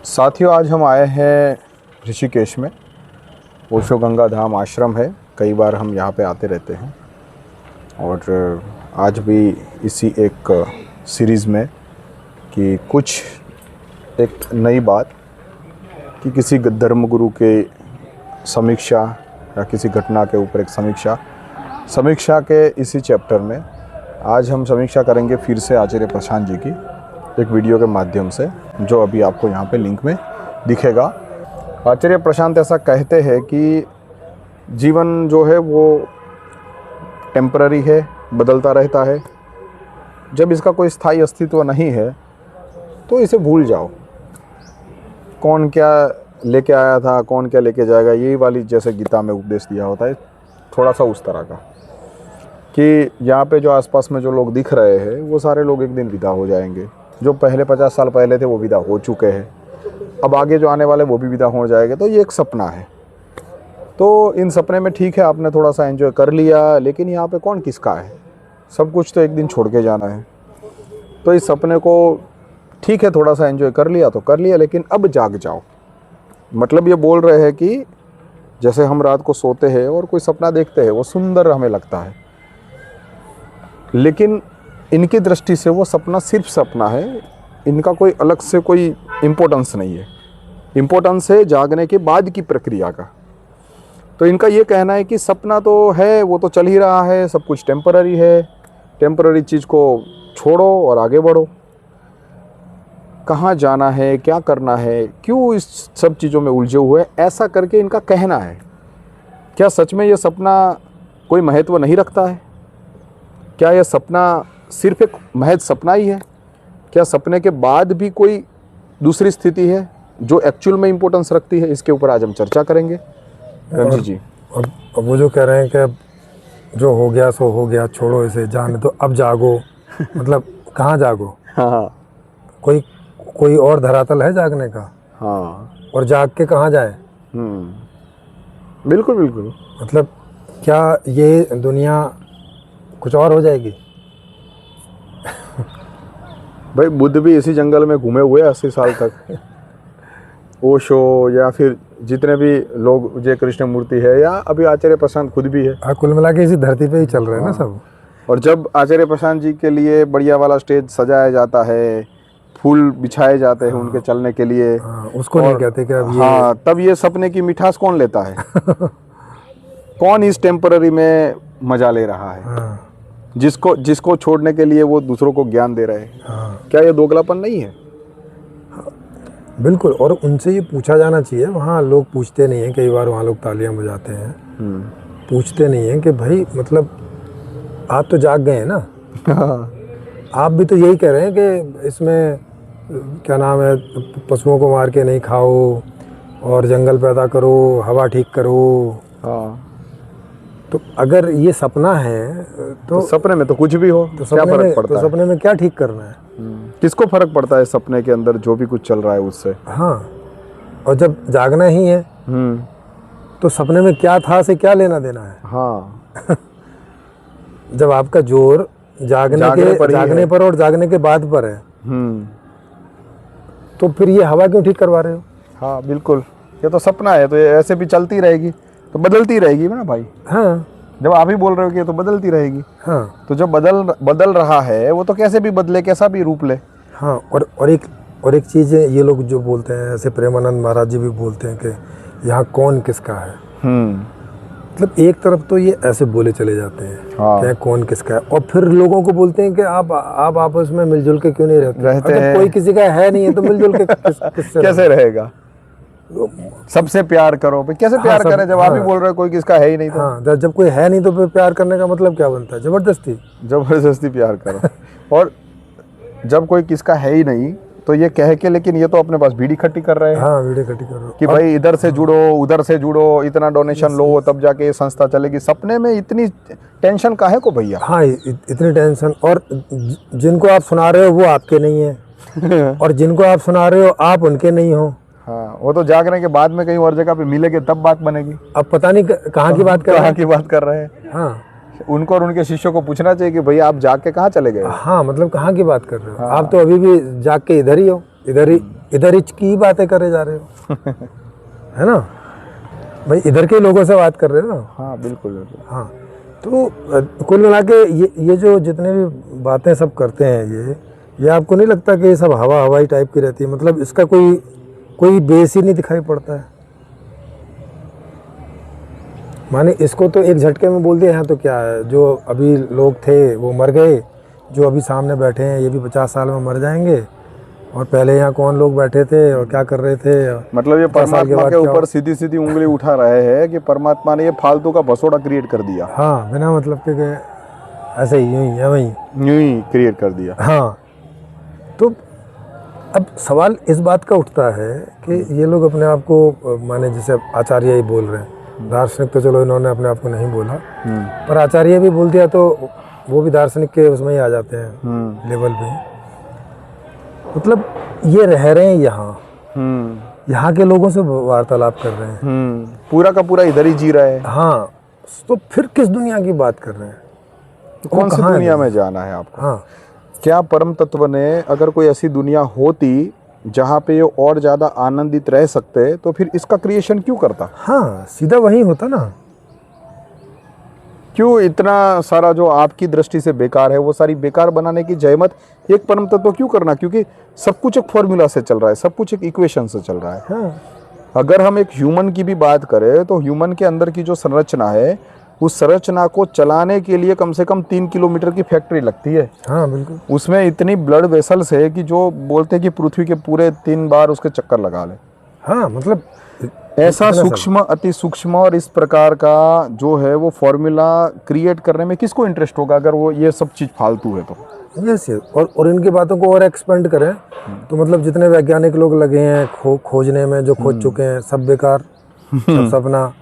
साथियों, आज हम आए हैं ऋषिकेश में। ओशो गंगा धाम आश्रम है। कई बार हम यहाँ पे आते रहते हैं और आज भी इसी एक सीरीज़ में कि कुछ एक नई बात कि किसी धर्मगुरु के समीक्षा या किसी घटना के ऊपर एक समीक्षा के इसी चैप्टर में आज हम समीक्षा करेंगे फिर से आचार्य प्रशांत जी की एक वीडियो के माध्यम से, जो अभी आपको यहाँ पे लिंक में दिखेगा। आचार्य प्रशांत ऐसा कहते हैं कि जीवन जो है वो टेम्पररी है, बदलता रहता है। जब इसका कोई स्थायी अस्तित्व नहीं है तो इसे भूल जाओ। कौन क्या लेके आया था, कौन क्या लेके जाएगा, यही वाली जैसे गीता में उपदेश दिया होता है, थोड़ा सा उस तरह का कि यहाँ पे जो आसपास में जो लोग दिख रहे हैं वो सारे लोग एक दिन विदा हो जाएंगे। जो पहले 50 साल पहले थे वो विदा हो चुके हैं, अब आगे जो आने वाले वो भी विदा हो जाएंगे। तो ये एक सपना है। तो इन सपने में ठीक है, आपने थोड़ा सा एंजॉय कर लिया, लेकिन यहाँ पे कौन किसका है? सब कुछ तो एक दिन छोड़ के जाना है। तो इस सपने को ठीक है, थोड़ा सा एंजॉय कर लिया तो कर लिया, लेकिन अब जाग जाओ। मतलब ये बोल रहे हैं कि जैसे हम रात को सोते हैं और कोई सपना देखते हैं, वो सुंदर हमें लगता है, लेकिन इनकी दृष्टि से वो सपना सिर्फ सपना है। इनका कोई अलग से कोई इम्पोर्टेंस नहीं है। इम्पोर्टेंस है जागने के बाद की प्रक्रिया का। तो इनका ये कहना है कि सपना तो है, वो तो चल ही रहा है, सब कुछ टेम्पररी है। टेम्पररी चीज़ को छोड़ो और आगे बढ़ो। कहाँ जाना है, क्या करना है, क्यों इस सब चीज़ों में उलझे हुए, ऐसा करके इनका कहना है। क्या सच में ये सपना कोई महत्व नहीं रखता है? क्या यह सपना सिर्फ एक महज सपना ही है? क्या सपने के बाद भी कोई दूसरी स्थिति है जो एक्चुअल में इम्पोर्टेंस रखती है? इसके ऊपर आज हम चर्चा करेंगे। रणजीत जी, अब वो जो कह रहे हैं कि अब जो हो गया सो हो गया, छोड़ो इसे, जाने तो अब जागो। मतलब कहाँ जागो? हाँ कोई और धरातल है जागने का? हाँ, और जाग के कहाँ जाए? बिल्कुल बिल्कुल। मतलब क्या ये दुनिया कुछ और हो जाएगी? भाई, बुद्ध भी इसी जंगल में घूमे हुए 80 साल तक। ओशो या फिर जितने भी लोग, जय कृष्ण मूर्ति है, या अभी आचार्य प्रशांत खुद भी है। हाँ, कुल मिला के इसी धरती पे ही चल रहे हैं ना सब। और जब आचार्य प्रशांत जी के लिए बढ़िया वाला स्टेज सजाया जाता है, फूल बिछाए जाते हैं उनके चलने के लिए, उसको नहीं कहते कि अब ये। हाँ, तब ये सपने की मिठास कौन लेता है? कौन इस टेम्पररी में मजा ले रहा है? जिसको छोड़ने के लिए वो दूसरों को ज्ञान दे रहे हैं। क्या ये दोगलापन नहीं है? बिल्कुल। और उनसे ये पूछा जाना चाहिए। वहाँ लोग पूछते नहीं हैं। कई बार वहाँ लोग तालियां बजाते हैं, पूछते नहीं हैं कि भाई मतलब आप तो जाग गए हैं ना। आप भी तो यही कह रहे हैं कि इसमें क्या नाम है, पशुओं को मार के नहीं खाओ और जंगल पैदा करो, हवा ठीक करो। तो अगर ये सपना है तो सपने में तो कुछ भी हो, तो क्या फर्क पड़ता है? तो सपने में क्या ठीक करना है? किसको फर्क पड़ता है सपने के अंदर जो भी कुछ चल रहा है उससे? हाँ, और जब जागना ही है तो सपने में क्या था से क्या लेना देना है? हाँ। जब आपका जोर जागने पर और जागने के बाद पर है, तो फिर ये हवा क्यों ठीक करवा रहे हो? हाँ बिल्कुल, ये तो सपना है, तो ये ऐसे भी चलती रहेगी, तो बदलती रहेगी ना भाई। हाँ, जब आप ही बोल रहे हो कि ये तो बदलती रहेगी, हाँ, तो जब बदल रहा है वो तो कैसे भी बदले, कैसा भी रूप ले। हाँ। और एक चीज़ है, ये लोग जो बोलते हैं, ऐसे प्रेमानंद महाराज जी भी बोलते हैं कि यहाँ कौन किसका है। मतलब एक तरफ तो ये ऐसे बोले चले जाते हैं कि कौन किसका है, और फिर लोगों को बोलते हैं कि आप आपस में मिलजुल के क्यों नहीं रहते हैं? कोई किसी का है नहीं है तो मिलजुल के किससे कैसे रहेगा? सबसे प्यार करो, कैसे प्यार करें जब आप ही बोल रहे हो कोई किसका है ही नहीं? तो हाँ, जब कोई है नहीं तो फिर प्यार करने का मतलब क्या बनता है? जबरदस्ती प्यार करो। और जब कोई किसका है ही नहीं तो ये कह के, लेकिन ये तो अपने पास भीड़ इकट्ठी कर रहे हैं। हाँ, भीड़ इकट्ठी कर रहे हो कि भाई इधर से जुड़ो, उधर से जुड़ो, इतना डोनेशन लो, तब जाके ये संस्था चलेगी। सपने में इतनी टेंशन काहे को भैया? हाँ, इतनी टेंशन। और जिनको आप सुना रहे हो वो आपके नहीं है और जिनको आप सुना रहे हो आप उनके नहीं हो। हाँ, वो तो जागने के बाद में कहीं और जगह पे मिलेंगे तब बात बनेगी। अब पता नहीं कहाँ की बात कर रहे हैं। हाँ, उनको और उनके शिष्यों को पूछना चाहिए कि भैया आप जाग के कहाँ चले गए? हाँ, मतलब कहाँ की बात कर रहे हो? आप तो अभी भी जाग के इधर ही हो, इधर इच की बातें करे जा रहे हो है ना भाई, इधर के लोगों से बात कर रहे हो ना। हाँ बिल्कुल बिल्कुल। हाँ, तो कुल मिला के ये जो जितने भी बातें सब करते हैं, ये आपको नहीं लगता कि ये सब हवा हवाई टाइप की रहती है? मतलब इसका कोई बेस ही नहीं दिखाई पड़ता है। माने इसको तो एक झटके में बोल दिया है तो क्या है, जो अभी लोग थे वो मर गए, जो अभी सामने बैठे हैं ये भी 50 साल में मर जाएंगे, और पहले यहाँ कौन लोग बैठे थे और क्या कर रहे थे। मतलब ये 50 साल परमात्मा बाद के क्या ऊपर सीधी सीधी उंगली उठा रहे हैं कि परमात्मा ने ये फालतू का भसोड़ा क्रिएट कर दिया। हाँ, बिना मतलब के ऐसे ही यूं ही है वही यूं ही क्रिएट कर दिया। हाँ, तो अब सवाल इस बात का उठता है कि ये लोग अपने आप को माने जैसे आचार्य ही बोल रहे हैं, दार्शनिक तो चलो इन्होंने अपने आप को नहीं बोला, पर आचार्य भी बोल दिया तो वो भी दार्शनिक के उसमें ही आ जाते हैं लेवल पे। मतलब ये रह रहे हैं यहाँ के लोगों से वार्तालाप कर रहे हैं, पूरा का पूरा इधर ही जी रहा है। हाँ, तो फिर किस दुनिया की बात कर रहे हैं? कौन सी दुनिया में जाना है आपको? हाँ, क्या परम तत्व ने अगर कोई ऐसी दुनिया होती जहाँ पे ये और ज्यादा आनंदित रह सकते तो फिर इसका क्रिएशन क्यों करता? हाँ, सीधा वही होता ना। क्यों इतना सारा जो आपकी दृष्टि से बेकार है वो सारी बेकार बनाने की जहमत एक परम तत्व क्यों करना? क्योंकि सब कुछ एक फॉर्मूला से चल रहा है, सब कुछ एक इक्वेशन से चल रहा है। हाँ, अगर हम एक ह्यूमन की भी बात करें तो ह्यूमन के अंदर की जो संरचना है उस संरचना को चलाने के लिए कम से कम 3 किलोमीटर की फैक्ट्री लगती है। हाँ, बिल्कुल। उसमें इतनी ब्लड वेसल्स है कि जो बोलते हैं कि पृथ्वी के पूरे 3 बार उसके चक्कर लगा ले। हाँ, मतलब ऐसा सूक्ष्म, अति सूक्ष्म और इस प्रकार का जो है वो फॉर्मूला क्रिएट करने में किसको इंटरेस्ट होगा अगर वो ये सब चीज फालतू है तो? यस, और इनकी बातों को और एक्सपेंड करें तो मतलब जितने वैज्ञानिक लोग लगे हैं खोजने में, जो खोज चुके हैं, सब बेकार, सब सपना।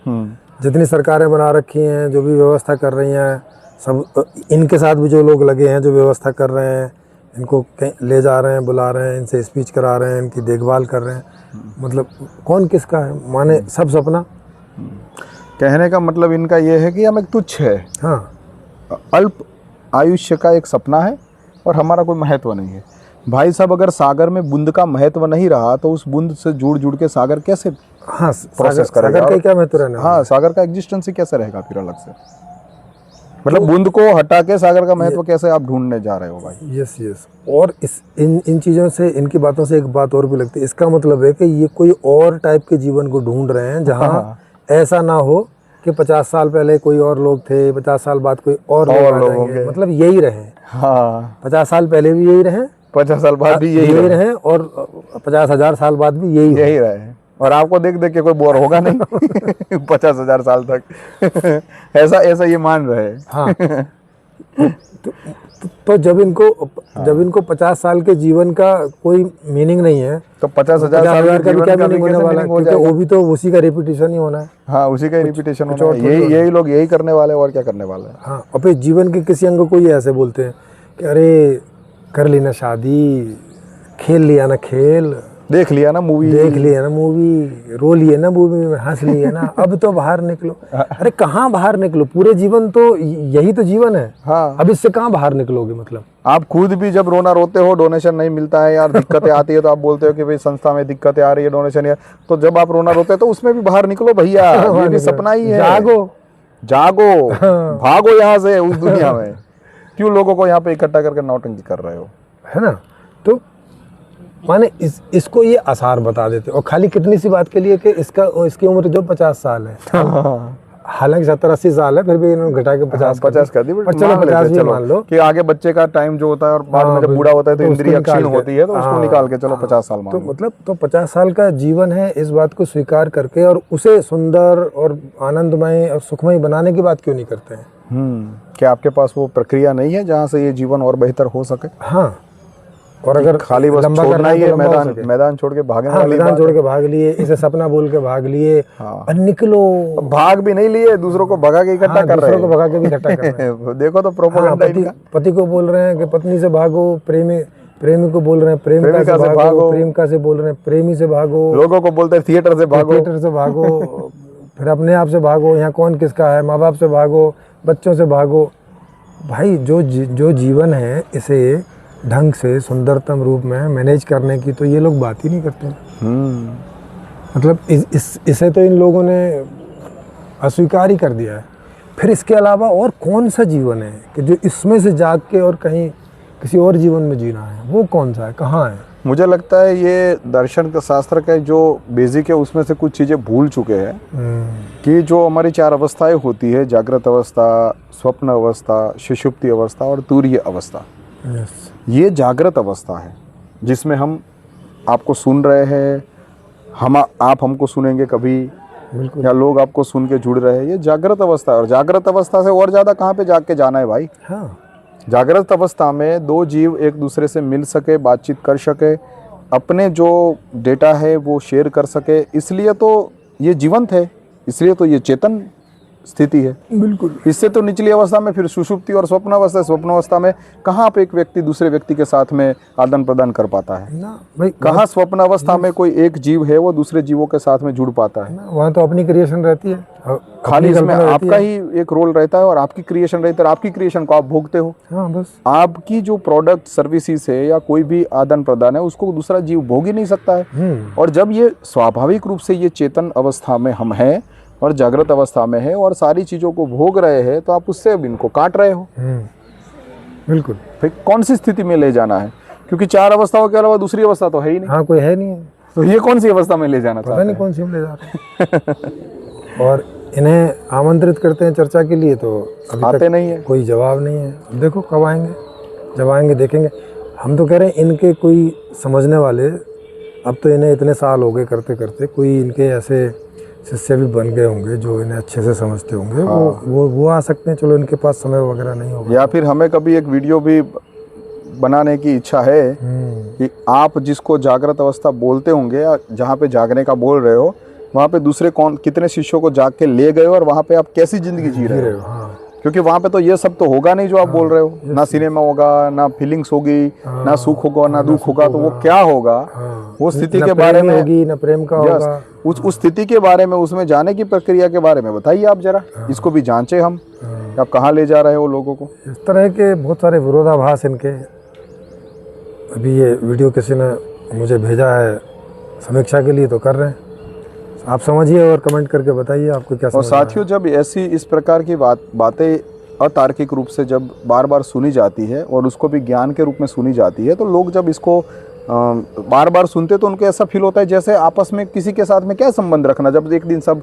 जितनी सरकारें बना रखी हैं, जो भी व्यवस्था कर रही हैं, सब इनके साथ भी जो लोग लगे हैं जो व्यवस्था कर रहे हैं, इनको कहीं ले जा रहे हैं, बुला रहे हैं, इनसे स्पीच करा रहे हैं, इनकी देखभाल कर रहे हैं, मतलब कौन किसका है? माने सब सपना। कहने का मतलब इनका ये है कि हम एक तुच्छ है, हाँ, अल्प आयुष्य का एक सपना है और हमारा कोई महत्व नहीं है। भाई साहब, अगर सागर में बूंद का महत्व नहीं रहा तो उस बूंद से जुड़ जुड़ के सागर कैसे हाँ, प्रोसेस करेगा? सागर का क्या महत्व रहना? हाँ, सागर का एग्जिस्टेंस ही कैसे रहेगा फिर अलग से? मतलब बूंद को हटा के सागर का महत्व कैसे आप ढूंढने जा रहे हो भाई? यस। और इन चीज़ों से, इनकी बातों से एक बात और भी लगती है। इसका मतलब है कि ये कोई और टाइप के जीवन को ढूंढ रहे हैं जहाँ ऐसा ना हो कि 50 साल पहले कोई और लोग थे, 50 साल बाद कोई और लोग होंगे, मतलब यही रहे। हाँ, 50 साल पहले भी यही रहे, 50 साल बाद भी यही रहे और 50,000 साल बाद भी यही रहे। और आपको देख देख के कोई बोर होगा नहीं 50,000 साल तक ऐसा ये मान रहे हैं। हाँ, तो जब इनको 50 साल के जीवन का कोई मीनिंग नहीं है तो 50,000 साल का भी क्या मीनिंग होने वाला है? क्योंकि वो भी तो उसी का रिपीटेशन ही होना है। हाँ, उसी का रिपीटेशन होना है। यही लोग यही करने वाले और क्या करने वाले हैं। हाँ, और फिर जीवन के किसी अंग को ही ऐसे बोलते हैं कि अरे कर ली ना शादी, खेल लिया ना खेल, देख लिया ना मूवी, रो लिए ना मूवी में, हंस लिए ना, अब तो बाहर निकलो। अरे कहाँ बाहर निकलो? पूरे जीवन तो यही तो जीवन है। हाँ, अब इससे कहाँ बाहर निकलोगे? मतलब आप खुद भी जब रोना रोते हो, डोनेशन नहीं मिलता है यार, दिक्कतें आती है तो आप बोलते हो कि भाई संस्था में दिक्कतें आ रही है, डोनेशन यार, तो जब आप रोना रोते हो तो उसमें भी बाहर निकलो भैया, ये भी सपना ही है। जागो भागो यहाँ से उस दुनिया में। क्यों लोगों को यहाँ पे इकट्ठा करके नौटंकी कर रहे हो? है ना? तो माने इसको ये आसार बता देते, और खाली कितनी सी बात के लिए कि इसकी उम्र जो 50 साल है, हालांकि 70-80 साल है, फिर भी इन्होंने घटा के 50 कर दी। पर चलो 50 भी मान लो कि आगे बच्चे का टाइम जो होता है और बाद में जब बूढ़ा होता है तो इंद्रिय क्षीण होती है, तो उसको निकाल के चलो 50 साल मान लो। तो मतलब 50 साल का जीवन है, इस बात को स्वीकार करके और उसे सुंदर और आनंदमय और सुखमय बनाने की बात क्यों नहीं करते हैं? क्या आपके पास वो प्रक्रिया नहीं है जहाँ से ये जीवन और बेहतर हो सके? हाँ, और अगर खाली बस छोड़ना ही है, मैदान छोड़ के भागने वाली मैदान छोड़ के भाग लिए, इसे सपना बोल के भाग लिए, और निकलो। भाग भी नहीं लिए, दूसरों को भगा के इकट्ठा कर रहे हैं, दूसरों को भगा के भी इकट्ठा कर रहे हैं। देखो तो प्रोपेगेंडा इनका। पति को बोल रहे हैं कि पत्नी से भागो, प्रेमी को बोल रहे हैं प्रेमिका से भागो, प्रेमिका से बोल रहे हैं प्रेमी से भागो, लोगों को बोलते हैं थिएटर से भागो, फिर अपने आप से भागो, यहाँ कौन किसका है, माँ बाप से भागो, बच्चों से भागो। भाई जो जीवन है इसे ढंग से सुंदरतम रूप में मैनेज करने की तो ये लोग बात ही नहीं करते। मतलब इसे तो इन लोगों ने अस्वीकार ही कर दिया है। फिर इसके अलावा और कौन सा जीवन है कि जो इसमें से जाग के और कहीं किसी और जीवन में जीना है, वो कौन सा है, कहाँ है? मुझे लगता है ये दर्शन का शास्त्र का जो बेसिक है उसमें से कुछ चीज़ें भूल चुके हैं कि जो हमारी 4 अवस्थाएं होती है, जागृत अवस्था, स्वप्न अवस्था, सुषुप्ति अवस्था और तुरीय अवस्था। यस। ये जागृत अवस्था है जिसमें हम आपको सुन रहे हैं, आप हमको सुनेंगे कभी, बिल्कुल। या लोग आपको सुन के जुड़ रहे हैं। ये जागृत अवस्था है और जागृत अवस्था से और ज़्यादा कहाँ पे जाग के जाना है भाई। हाँ। जागृत अवस्था में 2 जीव एक दूसरे से मिल सके, बातचीत कर सके, अपने जो डेटा है वो शेयर कर सके, इसलिए तो ये जीवंत है, इसलिए तो ये चेतन स्थिति है। बिल्कुल। इससे तो निचली अवस्था में फिर सुषुप्ति और स्वप्न अवस्था में कहाँ पे एक व्यक्ति दूसरे व्यक्ति के साथ में आदान प्रदान कर पाता है ना भाई, कहाँ स्वप्न अवस्था में कोई एक जीव है वो दूसरे जीवों के साथ में जुड़ पाता है। वहाँ तो अपनी क्रिएशन रहती है, खाली इसमें आपका ही एक रोल रहता है और आपकी क्रिएशन रहती है और आपकी क्रिएशन को आप भोगते हो। हाँ, बस आपकी जो प्रोडक्ट सर्विसेज है या कोई भी आदान प्रदान है उसको दूसरा जीव भोग ही नहीं सकता है। और जब ये स्वाभाविक रूप से ये चेतन अवस्था में हम हैं और जागृत अवस्था में है और सारी चीज़ों को भोग रहे हैं तो आप उससे अब इनको काट रहे हो। बिल्कुल। फिर कौन सी स्थिति में ले जाना है, क्योंकि 4 अवस्थाओं के अलावा दूसरी अवस्था तो है ही नहीं। हाँ, कोई है नहीं है। तो ये कौन सी अवस्था में ले जाना पता नहीं कौन सी हम ले जा रहे हैं। और इन्हें आमंत्रित करते हैं चर्चा के लिए तो अभी आते तक नहीं है, कोई जवाब नहीं है। अब देखो कब आएंगे, जब आएंगे देखेंगे। हम तो कह रहे हैं इनके कोई समझने वाले, अब तो इन्हें इतने साल हो गए करते करते, कोई इनके ऐसे शिष्य भी बन गए होंगे जो इन्हें अच्छे से समझते होंगे। हाँ। वो आ सकते हैं। चलो इनके पास समय वगैरह नहीं होगा, या फिर हमें कभी एक वीडियो भी बनाने की इच्छा है कि आप जिसको जागृत अवस्था बोलते होंगे या जहाँ पे जागने का बोल रहे हो वहाँ पे दूसरे कितने शिष्यों को जाग के ले गए और वहाँ पे आप कैसी जिंदगी जी रहे हो। हाँ। क्योंकि वहाँ पे तो ये सब तो होगा नहीं जो आप बोल रहे हो, ना सिनेमा होगा, ना फीलिंग्स होगी, ना सुख होगा, ना दुख होगा, तो वो क्या होगा, वो स्थिति के बारे में होगी, ना प्रेम का होगा। उस स्थिति के बारे में, उसमें जाने की प्रक्रिया के बारे में बताइए आप जरा। इसको भी जांचे हम, आप कहाँ ले जा रहे हो लोगों को। इस तरह के बहुत सारे विरोधाभास इनके। अभी ये वीडियो किसी ने मुझे भेजा है समीक्षा के लिए, तो कर रहे हैं। आप समझिए और कमेंट करके बताइए आपको क्या समझ और साथियों, जब ऐसी इस प्रकार की बातें अतार्किक रूप से जब बार बार सुनी जाती है और उसको भी ज्ञान के रूप में सुनी जाती है, तो लोग जब इसको बार बार सुनते तो उनको ऐसा फील होता है जैसे आपस में किसी के साथ में क्या संबंध रखना, जब एक दिन सब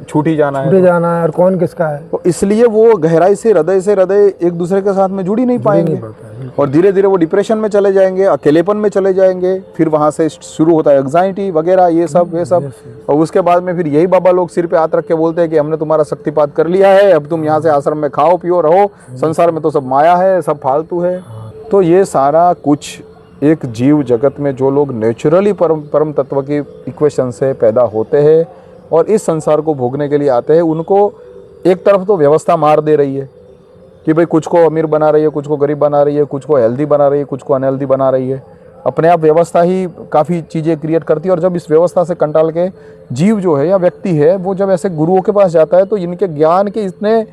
छूट ही जाना है और कौन किसका है। तो इसलिए वो गहराई से हृदय एक दूसरे के साथ में जुड़ ही नहीं पाएंगे और धीरे धीरे वो डिप्रेशन में चले जाएंगे, अकेलेपन में चले जाएंगे। फिर वहाँ से शुरू होता है एंग्जाइटी वगैरह, ये सब। और उसके बाद में फिर यही बाबा लोग सिर पे हाथ रख के बोलते हैं कि हमने तुम्हारा शक्तिपात कर लिया है, अब तुम यहाँ से आश्रम में खाओ पियो रहो, संसार में तो सब माया है, सब फालतू है। तो ये सारा कुछ एक जीव जगत में जो लोग नेचुरली परम तत्व की इक्वेशन से पैदा होते हैं और इस संसार को भोगने के लिए आते हैं, उनको एक तरफ तो व्यवस्था मार दे रही है कि भाई कुछ को अमीर बना रही है, कुछ को गरीब बना रही है, कुछ को हेल्दी बना रही है, कुछ को अनहेल्दी बना रही है। अपने आप व्यवस्था ही काफ़ी चीज़ें क्रिएट करती है। और जब इस व्यवस्था से कंटाल के जीव जो है या व्यक्ति है वो जब ऐसे गुरुओं के पास जाता है तो इनके ज्ञान के इतने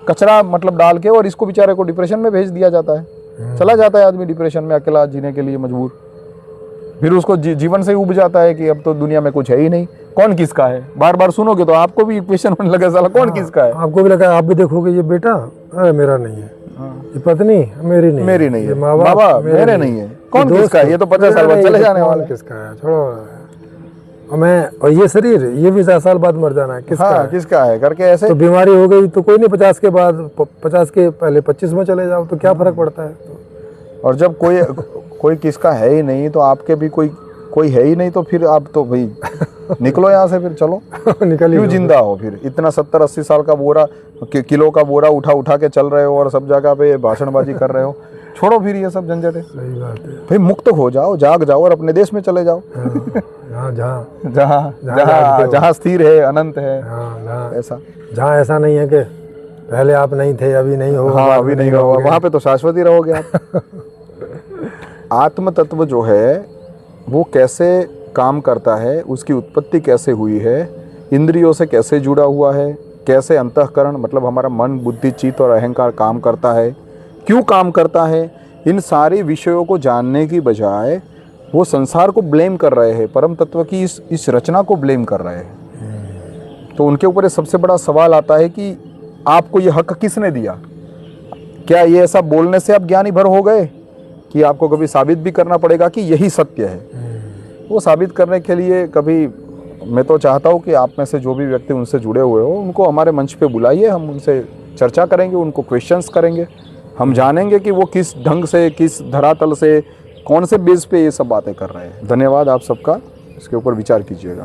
कचरा मतलब डाल के और इसको बेचारे को डिप्रेशन में भेज दिया जाता है। चला जाता है आदमी डिप्रेशन में, अकेला जीने के लिए मजबूर। फिर उसको जीवन से उब जाता है कि अब तो दुनिया में कुछ है ही नहीं, कौन किसका है। बार बार सुनोगे तो आपको भी क्वेश्चन होने लगे, साला कौन किसका है। आपको भी लगा, आप भी देखोगे ये बेटा अरे मेरा नहीं है, ये पत्नी मेरी नहीं है, ये माँ बाप मेरे नहीं है, कौन किसका है, ये तो 50 साल बाद चले जाने वाला, किसका है छोड़ो। और ये शरीर ये भी 50 साल बाद मर जाना है, किसका है करके ऐसे। तो बीमारी हो गई तो कोई नहीं, 50 के बाद 50 के पहले 25 में चले जाओ तो क्या फर्क पड़ता है। और जब कोई किसका है ही नहीं तो आपके भी कोई है ही नहीं, तो फिर आप तो भाई निकलो यहाँ से, फिर चलो निकल, क्यों जिंदा हो फिर। इतना 70-80 साल का बोरा, किलो का बोरा उठा के चल रहे हो और सब जगह पे भाषणबाजी कर रहे हो। छोड़ो फिर ये सब झंझट है। सही बात है भाई, मुक्त हो जाओ, जाग जाओ और अपने देश में चले जाओ। जहाँ स्थिर है, अनंत है, ऐसा जहाँ ऐसा नहीं है कि पहले आप नहीं थे अभी नहीं हो। हाँ, अभी नहीं हो, वहाँ पे तो शाश्वत ही रहोगे आप। आत्म तत्व जो है वो कैसे काम करता है, उसकी उत्पत्ति कैसे हुई है, इंद्रियों से कैसे जुड़ा हुआ है, कैसे अंतःकरण मतलब हमारा मन, बुद्धि, चित्त और अहंकार काम करता है, क्यों काम करता है, इन सारे विषयों को जानने की बजाय वो संसार को ब्लेम कर रहे हैं, परम तत्व की इस रचना को ब्लेम कर रहे हैं। तो उनके ऊपर सबसे बड़ा सवाल आता है कि आपको ये हक किसने दिया? क्या ये ऐसा बोलने से आप ज्ञानी भर हो गए कि आपको कभी साबित भी करना पड़ेगा कि यही सत्य है? वो साबित करने के लिए कभी मैं तो चाहता हूँ कि आप में से जो भी व्यक्ति उनसे जुड़े हुए हो उनको हमारे मंच पे बुलाइए, हम उनसे चर्चा करेंगे, उनको क्वेश्चंस करेंगे, हम जानेंगे कि वो किस ढंग से, किस धरातल से, कौन से बेस पे ये सब बातें कर रहे हैं। धन्यवाद आप सबका, इसके ऊपर विचार कीजिएगा।